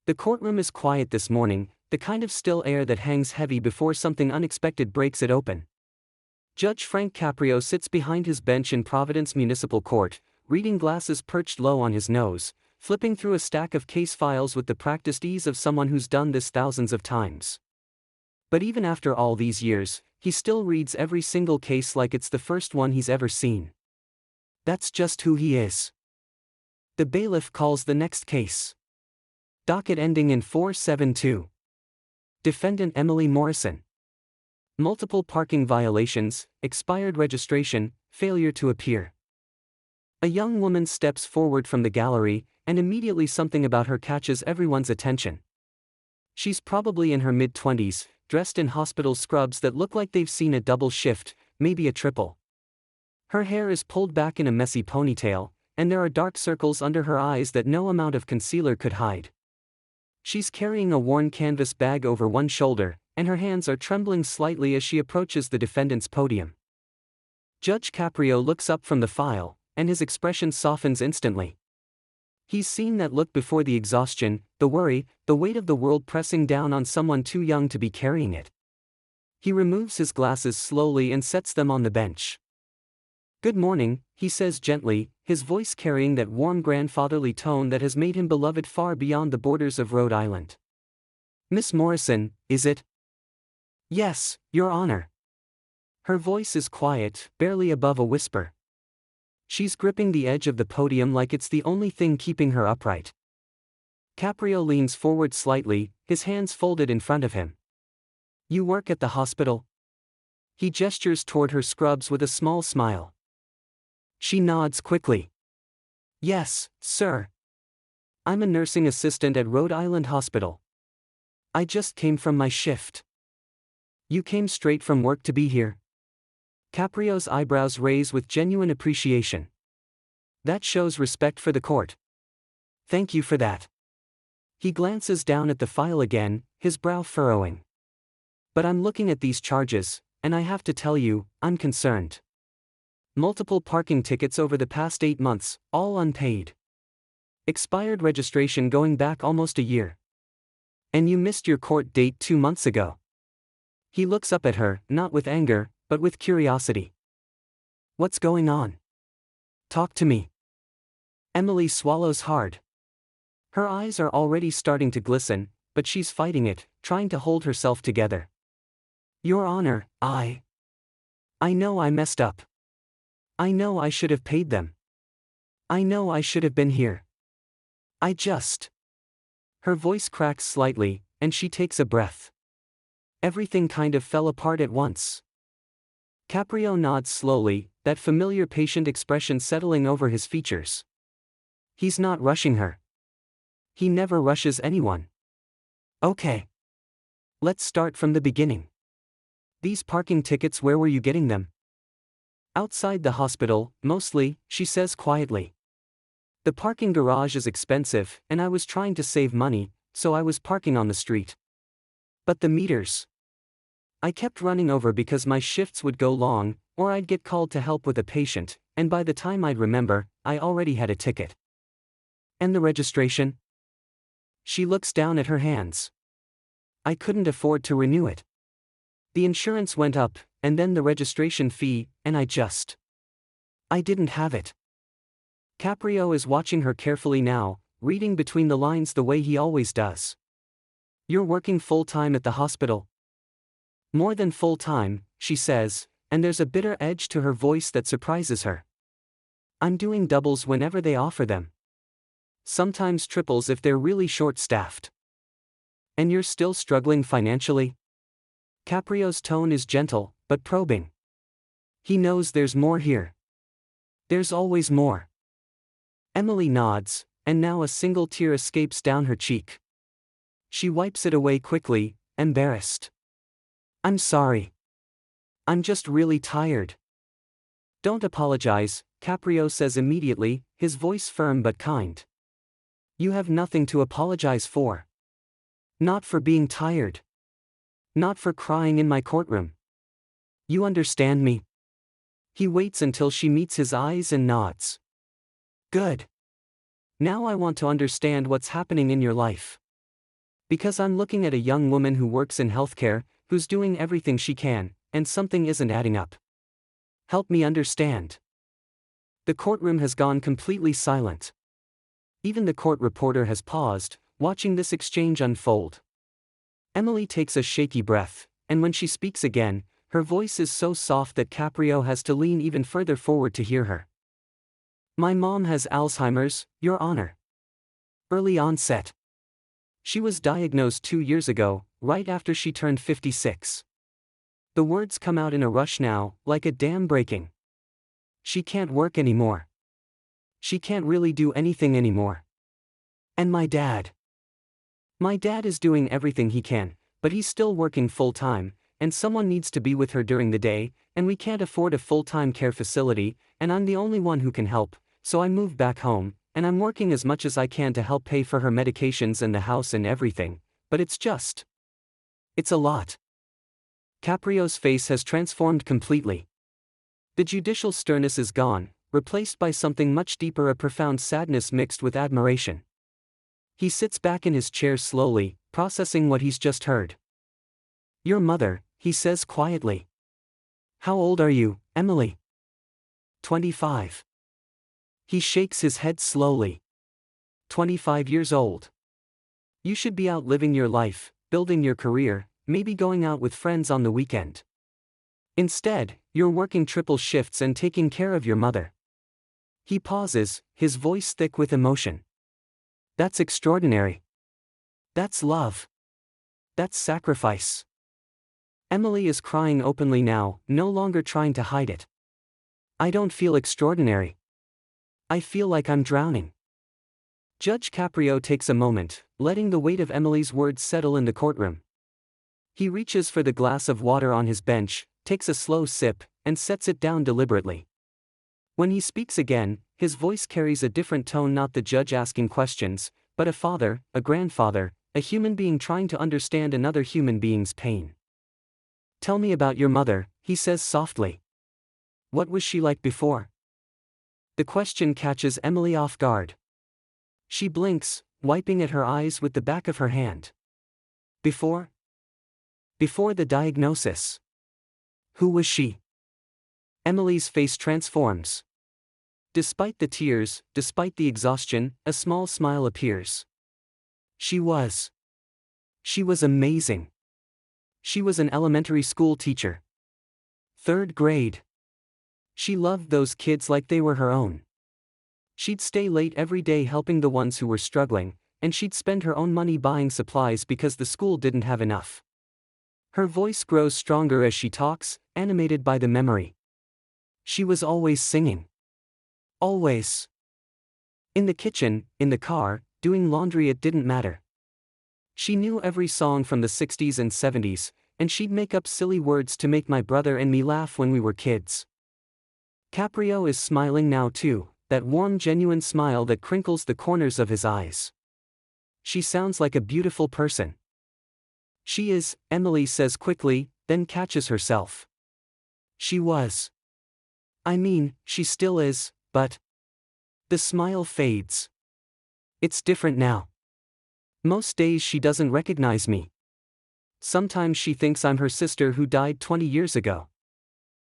The courtroom is quiet this morning, the kind of still air that hangs heavy before something unexpected breaks it open. Judge Frank Caprio sits behind his bench in Providence Municipal Court, reading glasses perched low on his nose, flipping through a stack of case files with the practiced ease of someone who's done this thousands of times. But even after all these years, he still reads every single case like it's the first one he's ever seen. That's just who he is. The bailiff calls the next case. Docket ending in 472. Defendant Emily Morrison. Multiple parking violations, expired registration, failure to appear. A young woman steps forward from the gallery, and immediately something about her catches everyone's attention. She's probably in her mid-20s, dressed in hospital scrubs that look like they've seen a double shift, maybe a triple. Her hair is pulled back in a messy ponytail, and there are dark circles under her eyes that no amount of concealer could hide. She's carrying a worn canvas bag over one shoulder, and her hands are trembling slightly as she approaches the defendant's podium. Judge Caprio looks up from the file, and his expression softens instantly. He's seen that look before: the exhaustion, the worry, the weight of the world pressing down on someone too young to be carrying it. He removes his glasses slowly and sets them on the bench. "Good morning," he says gently, his voice carrying that warm grandfatherly tone that has made him beloved far beyond the borders of Rhode Island. "Miss Morrison, is it?" "Yes, Your Honor." Her voice is quiet, barely above a whisper. She's gripping the edge of the podium like it's the only thing keeping her upright. Caprio leans forward slightly, his hands folded in front of him. "You work at the hospital?" He gestures toward her scrubs with a small smile. She nods quickly. "Yes, sir. I'm a nursing assistant at Rhode Island Hospital. I just came from my shift." "You came straight from work to be here?" Caprio's eyebrows raise with genuine appreciation. "That shows respect for the court. Thank you for that." He glances down at the file again, his brow furrowing. "But I'm looking at these charges, and I have to tell you, I'm concerned. Multiple parking tickets over the past 8 months, all unpaid. Expired registration going back almost a year. And you missed your court date 2 months ago." He looks up at her, not with anger, but with curiosity. "What's going on? Talk to me." Emily swallows hard. Her eyes are already starting to glisten, but she's fighting it, trying to hold herself together. "Your Honor, I know I messed up. I know I should have paid them. I know I should have been here. I just..." Her voice cracks slightly, and she takes a breath. Everything kind of fell apart at once. Caprio nods slowly, that familiar patient expression settling over his features. He's not rushing her. He never rushes anyone. "Okay. Let's start from the beginning. These parking tickets, where were you getting them?" "Outside the hospital, mostly," she says quietly. "The parking garage is expensive, and I was trying to save money, so I was parking on the street. But the meters. I kept running over because my shifts would go long, or I'd get called to help with a patient, and by the time I'd remember, I already had a ticket." "And the registration?" She looks down at her hands. "I couldn't afford to renew it. The insurance went up, and then the registration fee, and I didn't have it." Caprio is watching her carefully now, reading between the lines the way he always does. "You're working full-time at the hospital?" "More than full-time," she says, and there's a bitter edge to her voice that surprises her. "I'm doing doubles whenever they offer them. Sometimes triples if they're really short-staffed." "And you're still struggling financially?" Caprio's tone is gentle, but probing. He knows there's more here. There's always more. Emily nods, and now a single tear escapes down her cheek. She wipes it away quickly, embarrassed. "I'm sorry. I'm just really tired." "Don't apologize," Caprio says immediately, his voice firm but kind. "You have nothing to apologize for. Not for being tired. Not for crying in my courtroom. You understand me?" He waits until she meets his eyes and nods. "Good. Now I want to understand what's happening in your life. Because I'm looking at a young woman who works in healthcare, who's doing everything she can, and something isn't adding up. Help me understand. The courtroom has gone completely silent. Even the court reporter has paused, watching this exchange unfold. Emily takes a shaky breath, and when she speaks again, her voice is so soft that Caprio has to lean even further forward to hear her. My mom has Alzheimer's, Your Honor. Early onset. She was diagnosed 2 years ago, right after she turned 56. The words come out in a rush now, like a dam breaking. She can't work anymore. She can't really do anything anymore. And my dad. My dad is doing everything he can, but he's still working full-time, and someone needs to be with her during the day, and we can't afford a full-time care facility, and I'm the only one who can help, so I moved back home, and I'm working as much as I can to help pay for her medications and the house and everything, but it's a lot. Caprio's face has transformed completely. The judicial sternness is gone, replaced by something much deeper, a profound sadness mixed with admiration. He sits back in his chair slowly, processing what he's just heard. Your mother, he says quietly. How old are you, Emily? 25. He shakes his head slowly. 25 years old. You should be out living your life, building your career, maybe going out with friends on the weekend. Instead, you're working triple shifts and taking care of your mother. He pauses, his voice thick with emotion. That's extraordinary. That's love. That's sacrifice. Emily is crying openly now, no longer trying to hide it. I don't feel extraordinary. I feel like I'm drowning. Judge Caprio takes a moment, letting the weight of Emily's words settle in the courtroom. He reaches for the glass of water on his bench, takes a slow sip, and sets it down deliberately. When he speaks again, his voice carries a different tone, not the judge asking questions, but a father, a grandfather, a human being trying to understand another human being's pain. Tell me about your mother, he says softly. What was she like before? The question catches Emily off guard. She blinks, wiping at her eyes with the back of her hand. Before? Before the diagnosis. Who was she? Emily's face transforms. Despite the tears, despite the exhaustion, a small smile appears. She was amazing. She was an elementary school teacher. 3rd grade. She loved those kids like they were her own. She'd stay late every day helping the ones who were struggling, and she'd spend her own money buying supplies because the school didn't have enough. Her voice grows stronger as she talks, animated by the memory. She was always singing. Always. In the kitchen, in the car, doing laundry, it didn't matter. She knew every song from the 60s and 70s, and she'd make up silly words to make my brother and me laugh when we were kids. Caprio is smiling now too, that warm, genuine smile that crinkles the corners of his eyes. She sounds like a beautiful person. She is, Emily says quickly, then catches herself. She was. I mean, she still is, but. The smile fades. It's different now. Most days she doesn't recognize me. Sometimes she thinks I'm her sister who died 20 years ago.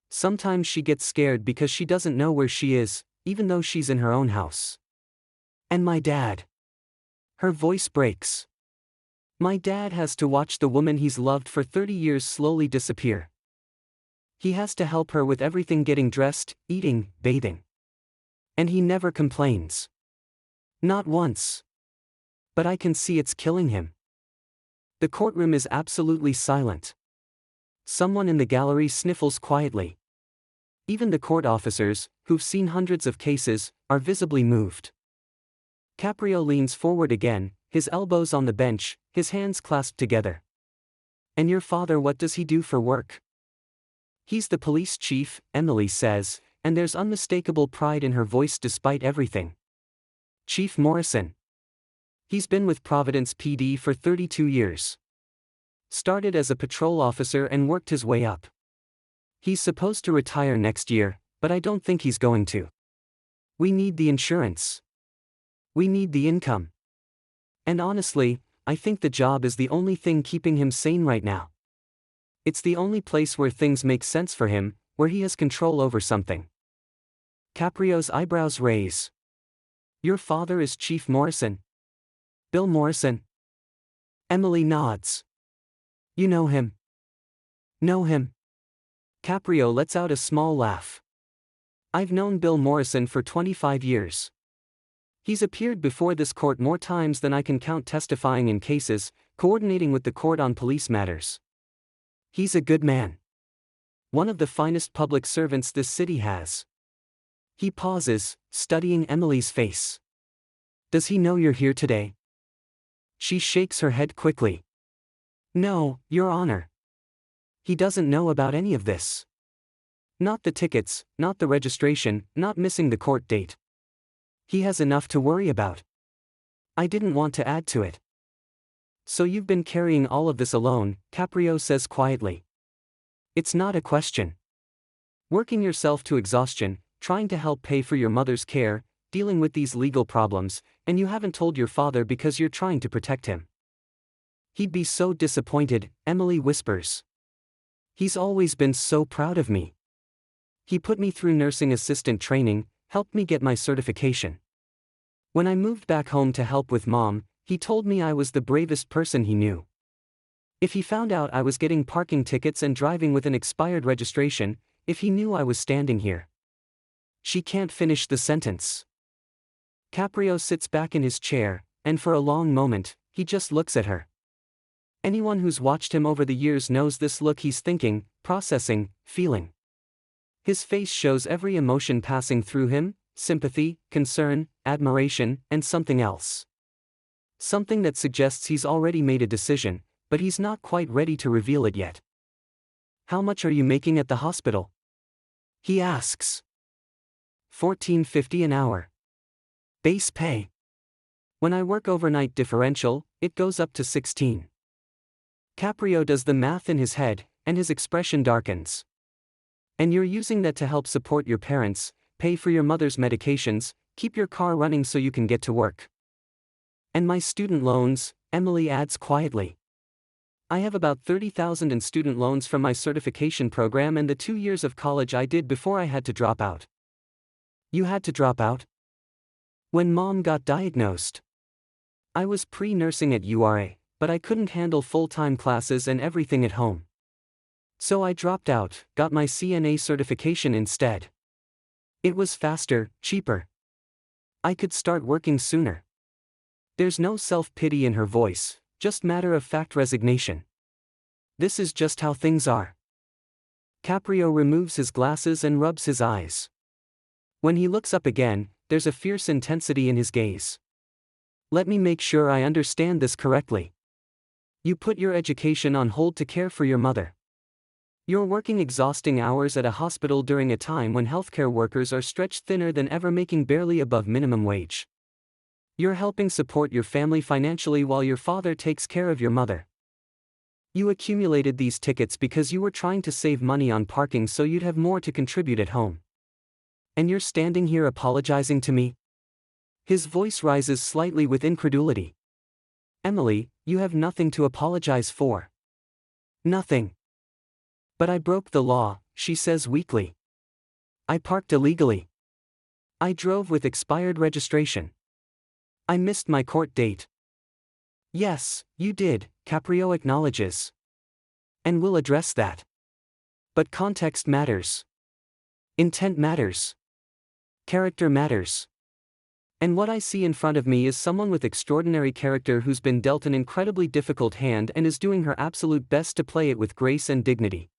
Sometimes she gets scared because she doesn't know where she is, even though she's in her own house. And my dad. Her voice breaks. My dad has to watch the woman he's loved for 30 years slowly disappear. He has to help her with everything, getting dressed, eating, bathing. And he never complains. Not once. But I can see it's killing him. The courtroom is absolutely silent. Someone in the gallery sniffles quietly. Even the court officers, who've seen hundreds of cases, are visibly moved. Caprio leans forward again, his elbows on the bench, his hands clasped together. And your father, what does he do for work? He's the police chief, Emily says, and there's unmistakable pride in her voice despite everything. Chief Morrison. He's been with Providence PD for 32 years. Started as a patrol officer and worked his way up. He's supposed to retire next year, but I don't think he's going to. We need the insurance. We need the income. And honestly, I think the job is the only thing keeping him sane right now. It's the only place where things make sense for him, where he has control over something. Caprio's eyebrows raise. Your father is Chief Morrison? Bill Morrison? Emily nods. You know him? Know him? Caprio lets out a small laugh. I've known Bill Morrison for 25 years. He's appeared before this court more times than I can count, testifying in cases, coordinating with the court on police matters. He's a good man. One of the finest public servants this city has. He pauses, studying Emily's face. Does he know you're here today? She shakes her head quickly. No, Your Honor. He doesn't know about any of this. Not the tickets, not the registration, not missing the court date. He has enough to worry about. I didn't want to add to it. So you've been carrying all of this alone, Caprio says quietly. It's not a question. Working yourself to exhaustion, trying to help pay for your mother's care, dealing with these legal problems, and you haven't told your father because you're trying to protect him. He'd be so disappointed, Emily whispers. He's always been so proud of me. He put me through nursing assistant training, helped me get my certification. When I moved back home to help with Mom, he told me I was the bravest person he knew. If he found out I was getting parking tickets and driving with an expired registration, if he knew I was standing here. She can't finish the sentence. Caprio sits back in his chair, and for a long moment, he just looks at her. Anyone who's watched him over the years knows this look. He's thinking, processing, feeling. His face shows every emotion passing through him: sympathy, concern, admiration, and something else. Something that suggests he's already made a decision, but he's not quite ready to reveal it yet. How much are you making at the hospital? He asks. $14.50 an hour. Base pay. When I work overnight differential, it goes up to $16. Caprio does the math in his head, and his expression darkens. And you're using that to help support your parents, pay for your mother's medications, keep your car running so you can get to work. And my student loans, Emily adds quietly. I have about $30,000 in student loans from my certification program and the 2 years of college I did before I had to drop out. You had to drop out? When Mom got diagnosed. I was pre-nursing at URA, but I couldn't handle full-time classes and everything at home. So I dropped out, got my CNA certification instead. It was faster, cheaper. I could start working sooner. There's no self-pity in her voice, just matter-of-fact resignation. This is just how things are. Caprio removes his glasses and rubs his eyes. When he looks up again, there's a fierce intensity in his gaze. Let me make sure I understand this correctly. You put your education on hold to care for your mother. You're working exhausting hours at a hospital during a time when healthcare workers are stretched thinner than ever, making barely above minimum wage. You're helping support your family financially while your father takes care of your mother. You accumulated these tickets because you were trying to save money on parking so you'd have more to contribute at home. And you're standing here apologizing to me? His voice rises slightly with incredulity. Emily, you have nothing to apologize for. Nothing. But I broke the law, she says weakly. I parked illegally. I drove with expired registration. I missed my court date. Yes, you did, Caprio acknowledges. And we'll address that. But context matters. Intent matters. Character matters. And what I see in front of me is someone with extraordinary character who's been dealt an incredibly difficult hand and is doing her absolute best to play it with grace and dignity.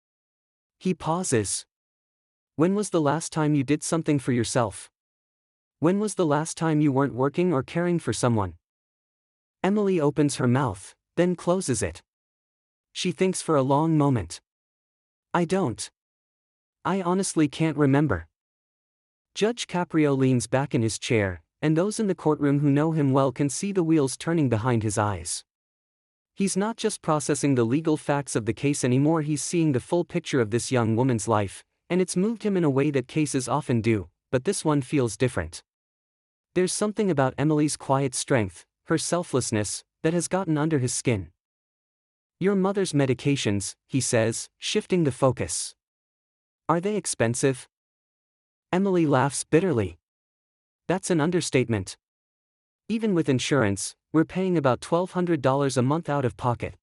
He pauses. When was the last time you did something for yourself? When was the last time you weren't working or caring for someone? Emily opens her mouth, then closes it. She thinks for a long moment. I don't. I honestly can't remember. Judge Caprio leans back in his chair, and those in the courtroom who know him well can see the wheels turning behind his eyes. He's not just processing the legal facts of the case anymore, he's seeing the full picture of this young woman's life, and it's moved him in a way that cases often do, but this one feels different. There's something about Emily's quiet strength, her selflessness, that has gotten under his skin. Your mother's medications, he says, shifting the focus. Are they expensive? Emily laughs bitterly. That's an understatement. Even with insurance, we're paying about $1,200 a month out of pocket.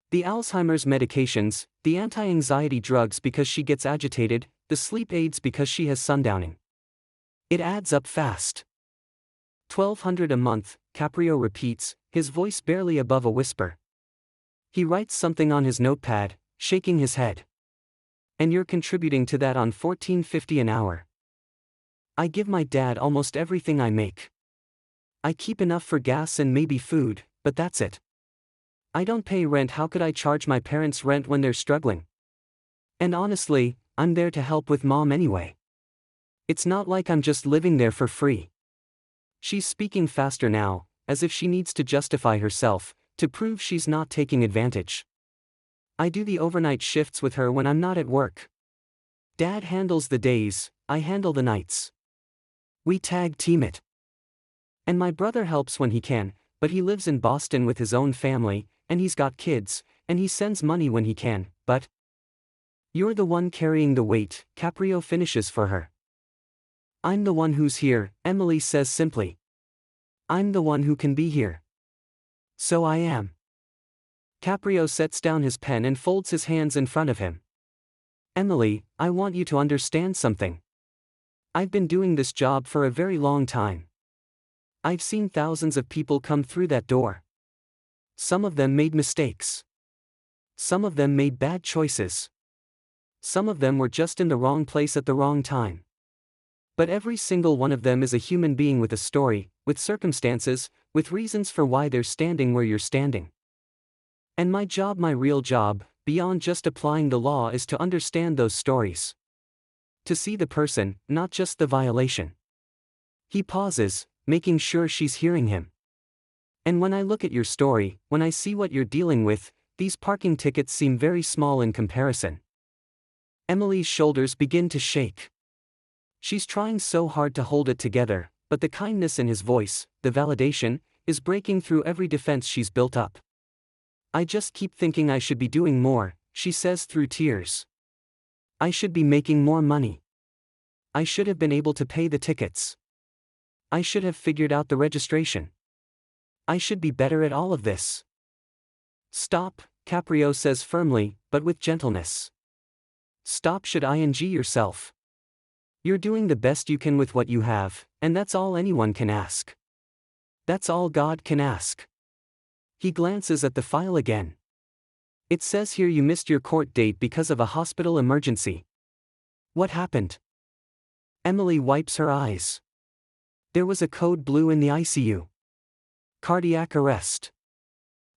The Alzheimer's medications, the anti-anxiety drugs because she gets agitated, the sleep aids because she has sundowning. It adds up fast. $1,200 a month, Caprio repeats, his voice barely above a whisper. He writes something on his notepad, shaking his head. And you're contributing to that on $14.50 an hour. I give my dad almost everything I make. I keep enough for gas and maybe food, but that's it. I don't pay rent. How could I charge my parents rent when they're struggling? And honestly, I'm there to help with mom anyway. It's not like I'm just living there for free. She's speaking faster now, as if she needs to justify herself, to prove she's not taking advantage. I do the overnight shifts with her when I'm not at work. Dad handles the days, I handle the nights. We tag team it. And my brother helps when he can, but he lives in Boston with his own family, and he's got kids, and he sends money when he can, but you're the one carrying the weight, Caprio finishes for her. I'm the one who's here, Emily says simply. I'm the one who can be here. So I am. Caprio sets down his pen and folds his hands in front of him. Emily, I want you to understand something. I've been doing this job for a very long time. I've seen thousands of people come through that door. Some of them made mistakes. Some of them made bad choices. Some of them were just in the wrong place at the wrong time. But every single one of them is a human being with a story, with circumstances, with reasons for why they're standing where you're standing. And my job, my real job, beyond just applying the law, is to understand those stories. To see the person, not just the violation. He pauses, making sure she's hearing him. And when I look at your story, when I see what you're dealing with, these parking tickets seem very small in comparison. Emily's shoulders begin to shake. She's trying so hard to hold it together, but the kindness in his voice, the validation, is breaking through every defense she's built up. I just keep thinking I should be doing more, she says through tears. I should be making more money. I should have been able to pay the tickets. I should have figured out the registration. I should be better at all of this. Stop, Caprio says firmly, but with gentleness. Stop should ing yourself. You're doing the best you can with what you have, and that's all anyone can ask. That's all God can ask. He glances at the file again. It says here you missed your court date because of a hospital emergency. What happened? Emily wipes her eyes. There was a code blue in the ICU. Cardiac arrest.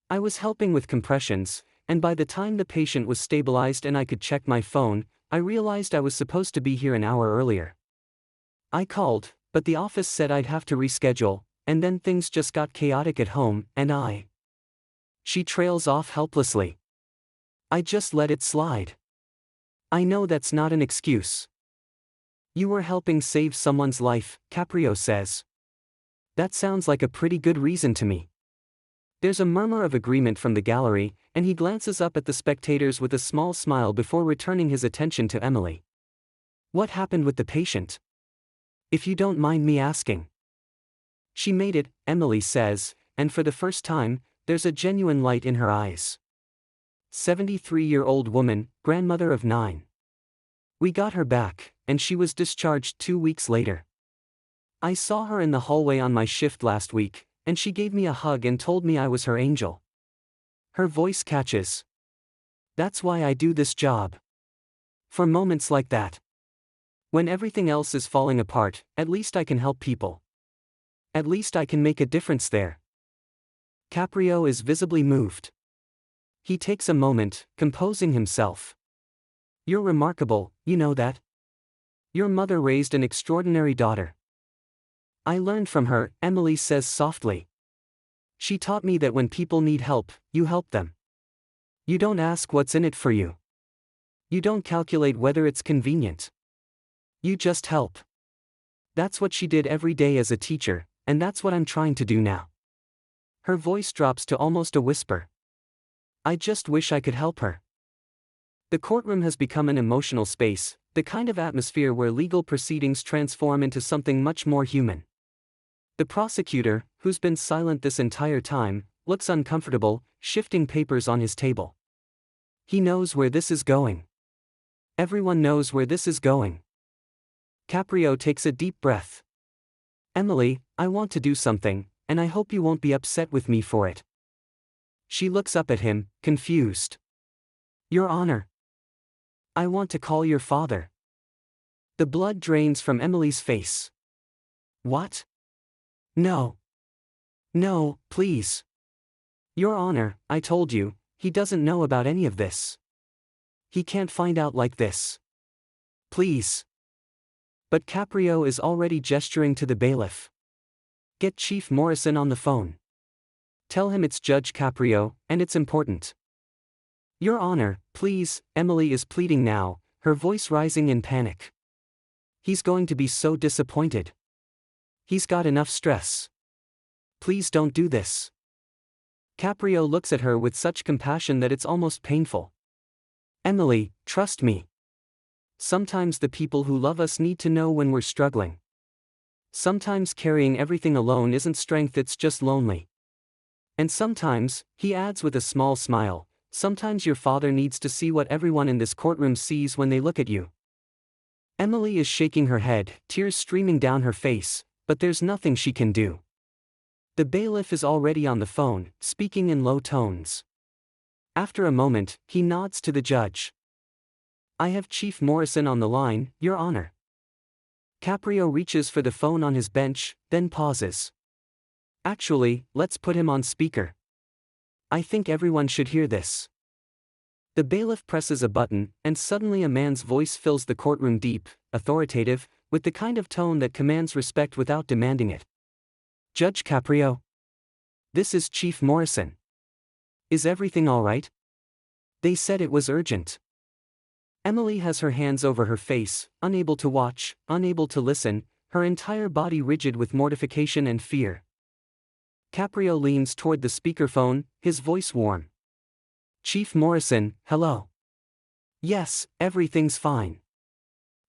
I was helping with compressions, and by the time the patient was stabilized and I could check my phone, I realized I was supposed to be here an hour earlier. I called, but the office said I'd have to reschedule, and then things just got chaotic at home, and She trails off helplessly. I just let it slide. I know that's not an excuse. You were helping save someone's life, Caprio says. That sounds like a pretty good reason to me. There's a murmur of agreement from the gallery, and he glances up at the spectators with a small smile before returning his attention to Emily. What happened with the patient? If you don't mind me asking. She made it, Emily says, and for the first time, there's a genuine light in her eyes. 73-year-old woman, grandmother of 9. We got her back, and she was discharged 2 weeks later. I saw her in the hallway on my shift last week, and she gave me a hug and told me I was her angel. Her voice catches. That's why I do this job. For moments like that. When everything else is falling apart, at least I can help people. At least I can make a difference there. Caprio is visibly moved. He takes a moment, composing himself. You're remarkable, you know that? Your mother raised an extraordinary daughter. I learned from her, Emily says softly. She taught me that when people need help, you help them. You don't ask what's in it for you. You don't calculate whether it's convenient. You just help. That's what she did every day as a teacher, and that's what I'm trying to do now. Her voice drops to almost a whisper. I just wish I could help her. The courtroom has become an emotional space, the kind of atmosphere where legal proceedings transform into something much more human. The prosecutor, who's been silent this entire time, looks uncomfortable, shifting papers on his table. He knows where this is going. Everyone knows where this is going. Caprio takes a deep breath. Emily, I want to do something, and I hope you won't be upset with me for it. She looks up at him, confused. Your Honor. I want to call your father. The blood drains from Emily's face. What? No. No, please. Your Honor, I told you, he doesn't know about any of this. He can't find out like this. Please. But Caprio is already gesturing to the bailiff. Get Chief Morrison on the phone. Tell him it's Judge Caprio, and it's important. Your Honor, please, Emily is pleading now, her voice rising in panic. He's going to be so disappointed. He's got enough stress. Please don't do this. Caprio looks at her with such compassion that it's almost painful. Emily, trust me. Sometimes the people who love us need to know when we're struggling. Sometimes carrying everything alone isn't strength, it's just lonely. And sometimes, he adds with a small smile, sometimes your father needs to see what everyone in this courtroom sees when they look at you. Emily is shaking her head, tears streaming down her face, but there's nothing she can do. The bailiff is already on the phone, speaking in low tones. After a moment, he nods to the judge. I have Chief Morrison on the line, Your Honor. Caprio reaches for the phone on his bench, then pauses. Actually, let's put him on speaker. I think everyone should hear this. The bailiff presses a button, and suddenly a man's voice fills the courtroom, deep, authoritative, with the kind of tone that commands respect without demanding it. Judge Caprio? This is Chief Morrison. Is everything all right? They said it was urgent. Emily has her hands over her face, unable to watch, unable to listen, her entire body rigid with mortification and fear. Caprio leans toward the speakerphone, his voice warm. Chief Morrison, hello. Yes, everything's fine.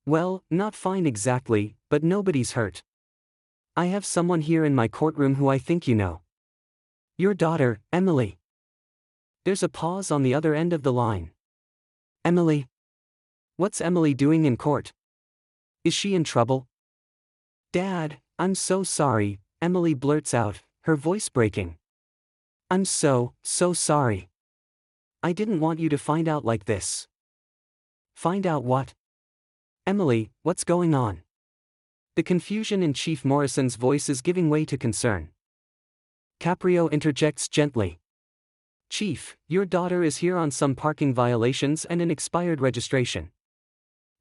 Well, not fine exactly, but nobody's hurt. I have someone here in my courtroom who I think you know. Your daughter, Emily. There's a pause on the other end of the line. Emily? What's Emily doing in court? Is she in trouble? Dad, I'm so sorry, Emily blurts out, her voice breaking. I'm so sorry. I didn't want you to find out like this. Find out what? Emily, what's going on? The confusion in Chief Morrison's voice is giving way to concern. Caprio interjects gently. Chief, your daughter is here on some parking violations and an expired registration.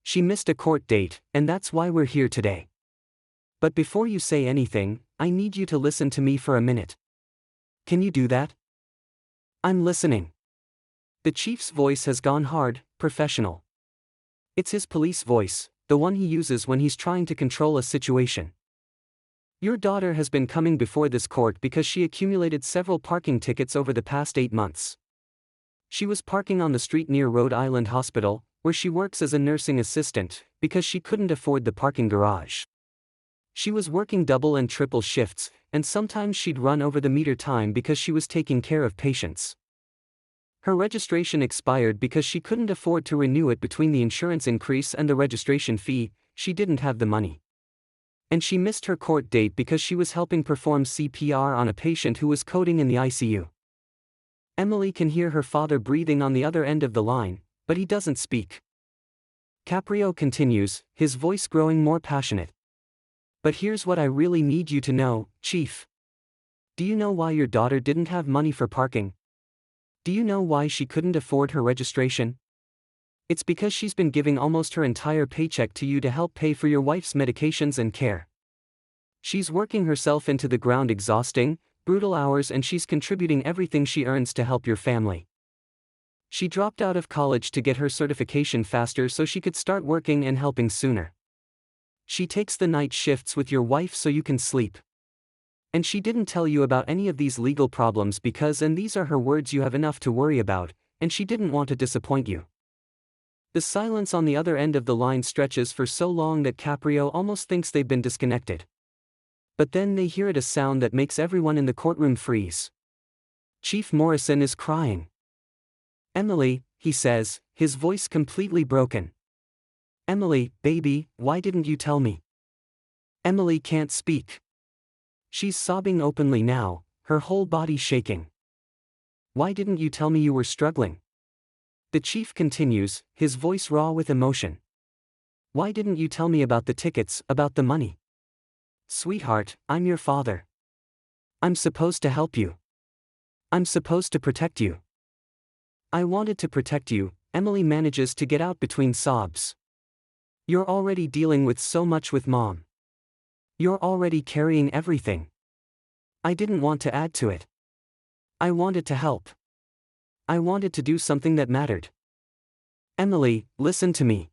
She missed a court date, and that's why we're here today. But before you say anything, I need you to listen to me for a minute. Can you do that? I'm listening. The chief's voice has gone hard, professional. It's his police voice, the one he uses when he's trying to control a situation. Your daughter has been coming before this court because she accumulated several parking tickets over the past 8 months. She was parking on the street near Rhode Island Hospital, where she works as a nursing assistant, because she couldn't afford the parking garage. She was working double and triple shifts, and sometimes she'd run over the meter time because she was taking care of patients. Her registration expired because she couldn't afford to renew it. Between the insurance increase and the registration fee, she didn't have the money. And she missed her court date because she was helping perform CPR on a patient who was coding in the ICU. Emily can hear her father breathing on the other end of the line, but he doesn't speak. Caprio continues, his voice growing more passionate. But here's what I really need you to know, Chief. Do you know why your daughter didn't have money for parking? Do you know why she couldn't afford her registration? It's because she's been giving almost her entire paycheck to you to help pay for your wife's medications and care. She's working herself into the ground, exhausting, brutal hours, and she's contributing everything she earns to help your family. She dropped out of college to get her certification faster so she could start working and helping sooner. She takes the night shifts with your wife so you can sleep. And she didn't tell you about any of these legal problems because, and these are her words, you have enough to worry about, and she didn't want to disappoint you. The silence on the other end of the line stretches for so long that Caprio almost thinks they've been disconnected. But then they hear a sound that makes everyone in the courtroom freeze. Chief Morrison is crying. "Emily," he says, his voice completely broken. "Emily, baby, why didn't you tell me?" Emily can't speak. She's sobbing openly now, her whole body shaking. "Why didn't you tell me you were struggling?" The chief continues, his voice raw with emotion. "Why didn't you tell me about the tickets, about the money? Sweetheart, I'm your father. I'm supposed to help you. I'm supposed to protect you." "I wanted to protect you," Emily manages to get out between sobs. "You're already dealing with so much with Mom. You're already carrying everything. I didn't want to add to it. I wanted to help. I wanted to do something that mattered. Emily, listen to me."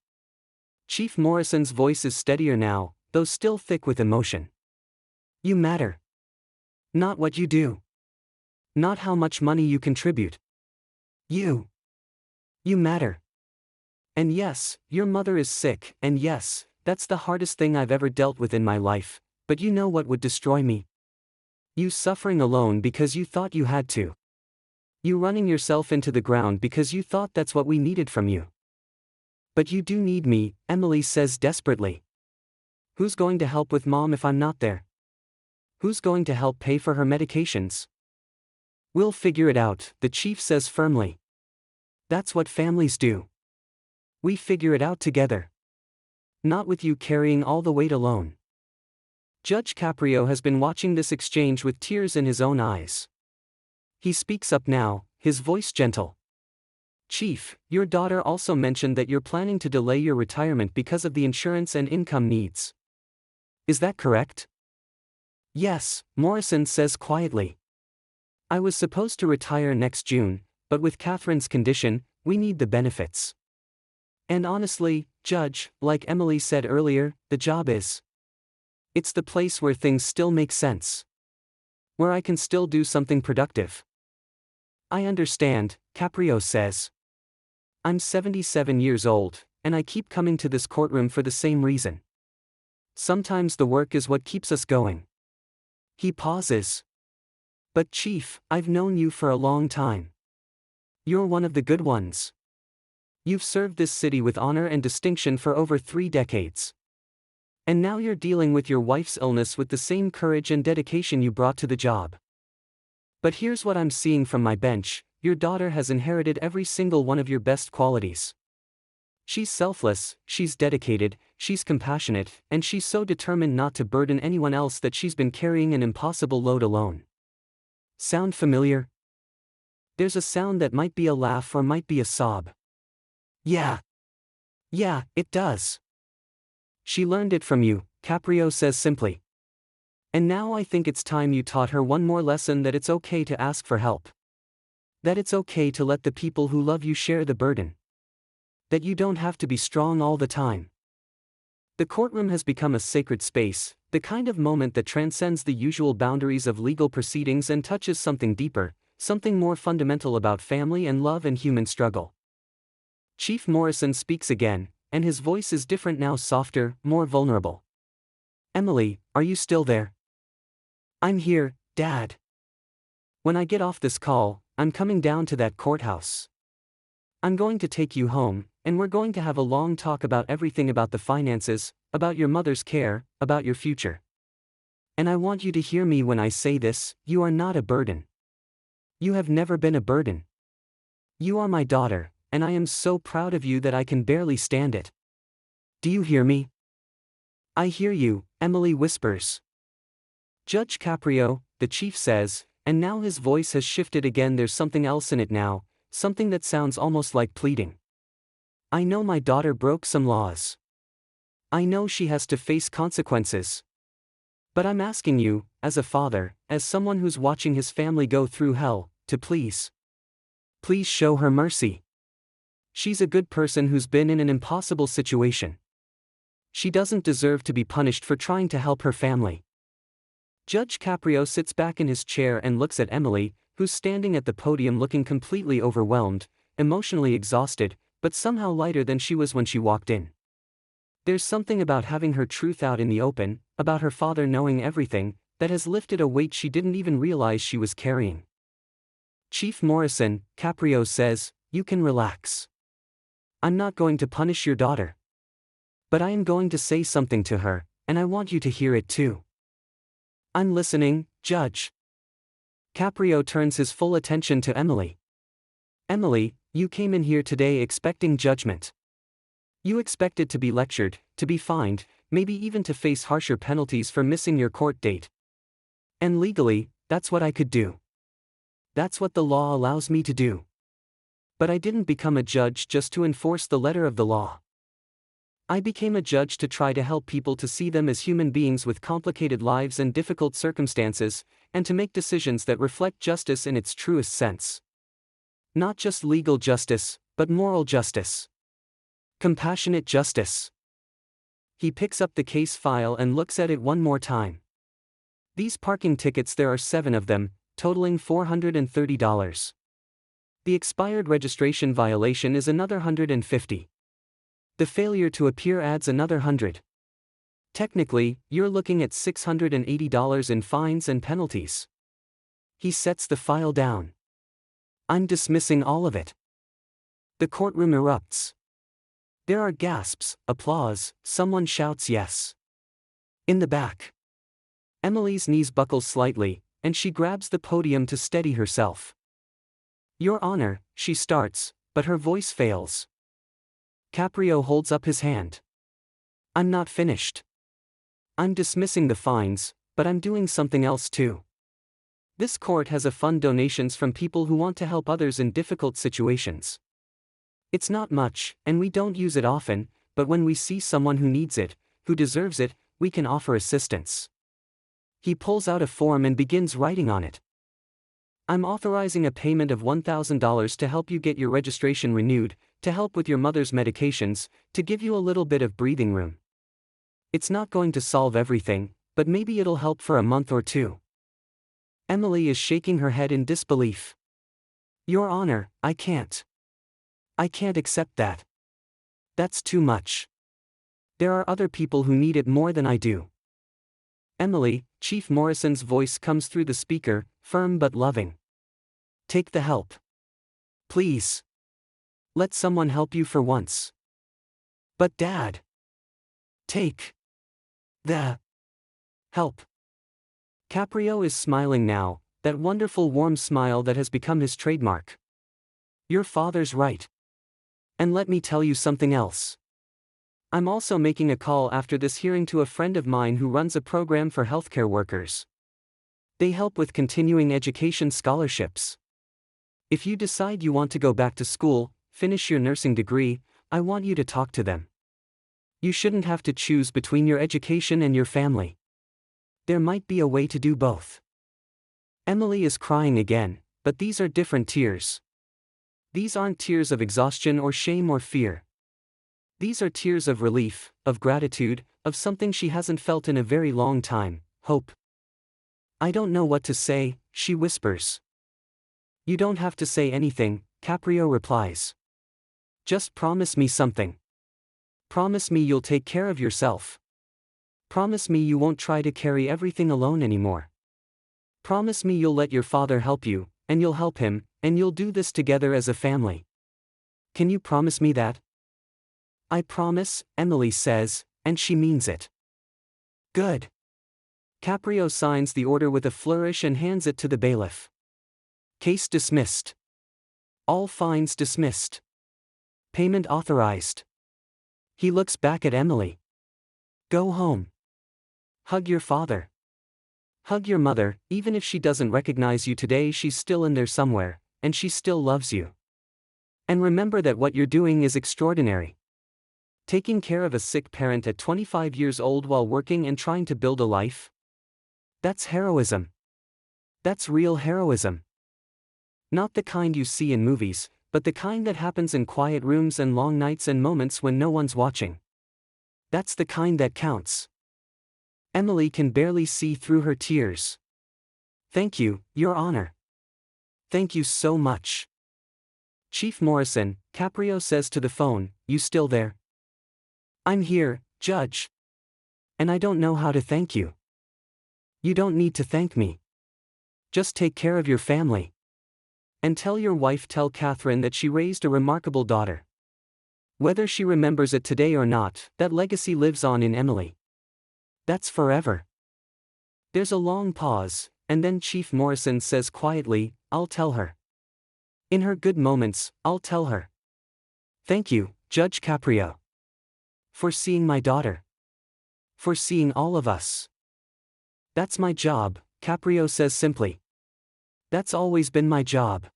Chief Morrison's voice is steadier now, though still thick with emotion. "You matter. Not what you do. Not how much money you contribute. You matter. And yes, your mother is sick, and yes, that's the hardest thing I've ever dealt with in my life, but you know what would destroy me? You suffering alone because you thought you had to. You running yourself into the ground because you thought that's what we needed from you. But you do need me," Emily says desperately. "Who's going to help with Mom if I'm not there? Who's going to help pay for her medications?" "We'll figure it out," the chief says firmly. "That's what families do. We figure it out together. Not with you carrying all the weight alone." Judge Caprio has been watching this exchange with tears in his own eyes. He speaks up now, his voice gentle. "Chief, your daughter also mentioned that you're planning to delay your retirement because of the insurance and income needs. Is that correct?" "Yes," Morrison says quietly. "I was supposed to retire next June, but with Catherine's condition, we need the benefits. And honestly, Judge, like Emily said earlier, the job is. It's the place where things still make sense. Where I can still do something productive." "I understand," Caprio says. "I'm 77 years old, and I keep coming to this courtroom for the same reason. Sometimes the work is what keeps us going." He pauses. "But Chief, I've known you for a long time. You're one of the good ones. You've served this city with honor and distinction for over 3 decades. And now you're dealing with your wife's illness with the same courage and dedication you brought to the job. But here's what I'm seeing from my bench: your daughter has inherited every single one of your best qualities. She's selfless, she's dedicated, she's compassionate, and she's so determined not to burden anyone else that she's been carrying an impossible load alone." Sound familiar? There's a sound that might be a laugh or might be a sob. Yeah, it does. "She learned it from you," Caprio says simply. "And now I think it's time you taught her one more lesson: that it's okay to ask for help. That it's okay to let the people who love you share the burden. That you don't have to be strong all the time." The courtroom has become a sacred space, the kind of moment that transcends the usual boundaries of legal proceedings and touches something deeper, something more fundamental about family and love and human struggle. Chief Morrison speaks again, and his voice is different now, softer, more vulnerable. "Emily, are you still there?" "I'm here, Dad. When I get off this call, I'm coming down to that courthouse. I'm going to take you home, and we're going to have a long talk about everything, about the finances, about your mother's care, about your future. And I want you to hear me when I say this: you are not a burden. You have never been a burden. You are my daughter, and I am so proud of you that I can barely stand it. Do you hear me?" "I hear you," Emily whispers. "Judge Caprio," the chief says, and now his voice has shifted again. There's something else in it now, something that sounds almost like pleading. "I know my daughter broke some laws. I know she has to face consequences. But I'm asking you, as a father, as someone who's watching his family go through hell, to please show her mercy. She's a good person who's been in an impossible situation. She doesn't deserve to be punished for trying to help her family." Judge Caprio sits back in his chair and looks at Emily, who's standing at the podium looking completely overwhelmed, emotionally exhausted, but somehow lighter than she was when she walked in. There's something about having her truth out in the open, about her father knowing everything, that has lifted a weight she didn't even realize she was carrying. Chief Morrison, Caprio says, "You can relax. I'm not going to punish your daughter. But I am going to say something to her, and I want you to hear it too." "I'm listening, Judge." Caprio turns his full attention to Emily. "Emily, you came in here today expecting judgment. You expected to be lectured, to be fined, maybe even to face harsher penalties for missing your court date. And legally, that's what I could do. That's what the law allows me to do. But I didn't become a judge just to enforce the letter of the law. I became a judge to try to help people to see them as human beings with complicated lives and difficult circumstances, and to make decisions that reflect justice in its truest sense. Not just legal justice, but moral justice. Compassionate justice." He picks up the case file and looks at it one more time. "These parking tickets, there are 7 of them, totaling $430. The expired registration violation is another $150. The failure to appear adds another $100. Technically, you're looking at $680 in fines and penalties." He sets the file down. "I'm dismissing all of it." The courtroom erupts. There are gasps, applause, someone shouts yes. In the back, Emily's knees buckle slightly, and she grabs the podium to steady herself. "Your Honor," she starts, but her voice fails. Caprio holds up his hand. "I'm not finished. I'm dismissing the fines, but I'm doing something else too. This court has a fund donations from people who want to help others in difficult situations. It's not much, and we don't use it often, but when we see someone who needs it, who deserves it, we can offer assistance." He pulls out a form and begins writing on it. "I'm authorizing a payment of $1,000 to help you get your registration renewed, to help with your mother's medications, to give you a little bit of breathing room. It's not going to solve everything, but maybe it'll help for a month or 2. Emily is shaking her head in disbelief. "Your Honor, I can't. I can't accept that. That's too much. There are other people who need it more than I do." "Emily," Chief Morrison's voice comes through the speaker, firm but loving. "Take the help. Please. Let someone help you for once." "But Dad." "Take the help." Caprio is smiling now, that wonderful warm smile that has become his trademark. "Your father's right. And let me tell you something else. I'm also making a call after this hearing to a friend of mine who runs a program for healthcare workers. They help with continuing education scholarships. If you decide you want to go back to school, finish your nursing degree, I want you to talk to them. You shouldn't have to choose between your education and your family. There might be a way to do both." Emily is crying again, but these are different tears. These aren't tears of exhaustion or shame or fear. These are tears of relief, of gratitude, of something she hasn't felt in a very long time, hope. "I don't know what to say," she whispers. "You don't have to say anything," Caprio replies. "Just promise me something. Promise me you'll take care of yourself. Promise me you won't try to carry everything alone anymore. Promise me you'll let your father help you, and you'll help him, and you'll do this together as a family. Can you promise me that?" "I promise," Emily says, and she means it. "Good." Caprio signs the order with a flourish and hands it to the bailiff. Case dismissed. All fines dismissed. Payment authorized. He looks back at Emily. "Go home. Hug your father. Hug your mother, even if she doesn't recognize you today, she's still in there somewhere, and she still loves you. And remember that what you're doing is extraordinary. Taking care of a sick parent at 25 years old while working and trying to build a life? That's heroism. That's real heroism. Not the kind you see in movies, but the kind that happens in quiet rooms and long nights and moments when no one's watching. That's the kind that counts." Emily can barely see through her tears. "Thank you, Your Honor. Thank you so much." "Chief Morrison," Caprio says to the phone, "you still there?" "I'm here, Judge. And I don't know how to thank you." "You don't need to thank me. Just take care of your family. And tell your wife, tell Catherine, that she raised a remarkable daughter. Whether she remembers it today or not, that legacy lives on in Emily. That's forever." There's a long pause, and then Chief Morrison says quietly, "I'll tell her. In her good moments, I'll tell her. Thank you, Judge Caprio. For seeing my daughter. For seeing all of us. That's my job," Caprio says simply. "That's always been my job."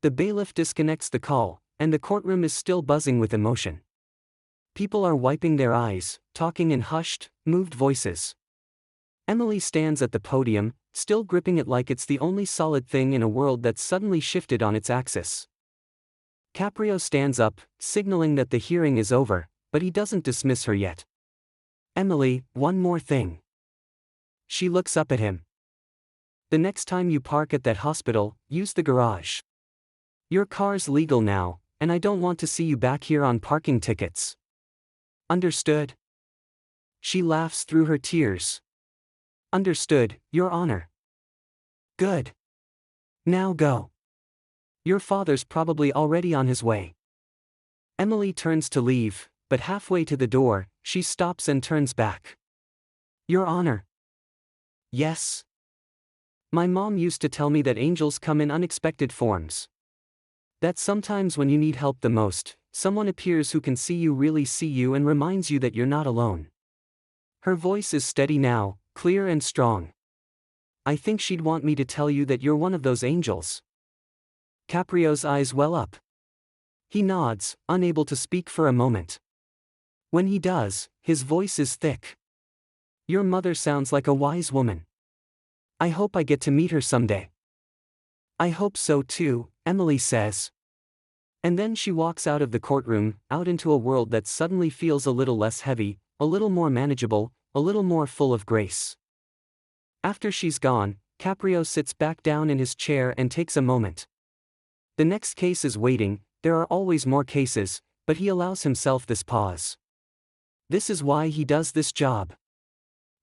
The bailiff disconnects the call, and the courtroom is still buzzing with emotion. People are wiping their eyes, talking in hushed, moved voices. Emily stands at the podium, still gripping it like it's the only solid thing in a world that's suddenly shifted on its axis. Caprio stands up, signaling that the hearing is over, but he doesn't dismiss her yet. "Emily, one more thing." She looks up at him. "The next time you park at that hospital, use the garage. Your car's legal now, and I don't want to see you back here on parking tickets. Understood?" She laughs through her tears. "Understood, Your Honor." "Good. Now go. Your father's probably already on his way." Emily turns to leave, but halfway to the door, she stops and turns back. "Your Honor." "Yes?" "My mom used to tell me that angels come in unexpected forms. That sometimes when you need help the most, someone appears who can see you, really see you, and reminds you that you're not alone." Her voice is steady now, clear and strong. "I think she'd want me to tell you that you're one of those angels." Caprio's eyes well up. He nods, unable to speak for a moment. When he does, his voice is thick. "Your mother sounds like a wise woman. I hope I get to meet her someday." "I hope so too," Emily says. And then she walks out of the courtroom, out into a world that suddenly feels a little less heavy, a little more manageable, a little more full of grace. After she's gone, Caprio sits back down in his chair and takes a moment. The next case is waiting. There are always more cases, but he allows himself this pause. This is why he does this job.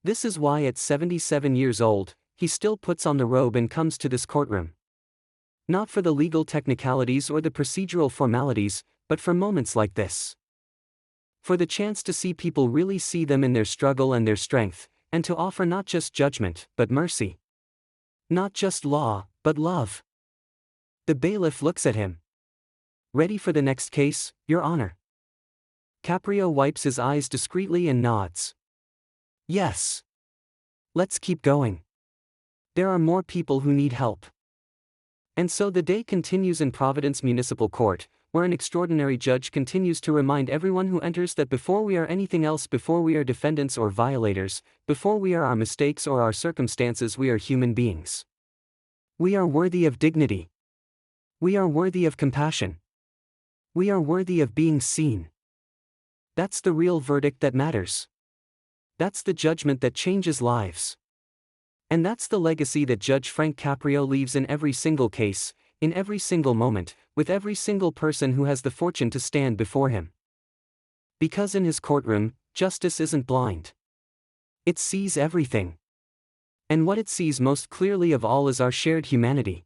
This is why at 77 years old, he still puts on the robe and comes to this courtroom. Not for the legal technicalities or the procedural formalities, but for moments like this. For the chance to see people really see them in their struggle and their strength, and to offer not just judgment, but mercy. Not just law, but love. The bailiff looks at him. "Ready for the next case, Your Honor?" Caprio wipes his eyes discreetly and nods. "Yes. Let's keep going. There are more people who need help." And so the day continues in Providence Municipal Court, where an extraordinary judge continues to remind everyone who enters that before we are anything else, before we are defendants or violators, before we are our mistakes or our circumstances, we are human beings. We are worthy of dignity. We are worthy of compassion. We are worthy of being seen. That's the real verdict that matters. That's the judgment that changes lives. And that's the legacy that Judge Frank Caprio leaves in every single case, in every single moment, with every single person who has the fortune to stand before him. Because in his courtroom, justice isn't blind. It sees everything. And what it sees most clearly of all is our shared humanity.